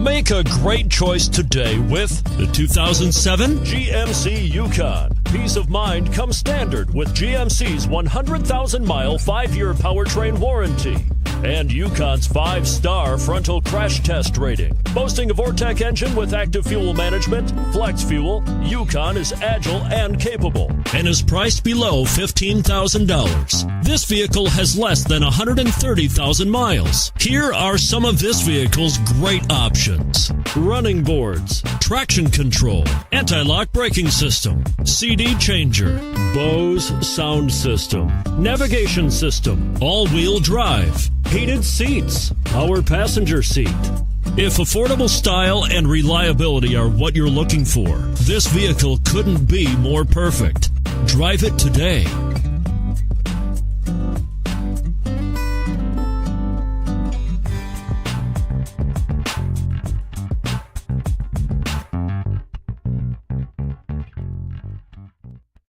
Make a great choice today with the 2007 GMC Yukon. Peace of mind comes standard with GMC's 100,000-mile 5-year powertrain warranty and Yukon's 5-star frontal crash test rating. Boasting a Vortec engine with active fuel management, flex fuel, Yukon is agile and capable and is priced below $15,000. This vehicle has less than 130,000 miles. Here are some of this vehicle's great options: running boards, traction control, anti-lock braking system, CD changer, Bose sound system, navigation system, all-wheel drive, heated seats, power passenger seat. If affordable style and reliability are what you're looking for, this vehicle couldn't be more perfect. Drive it today.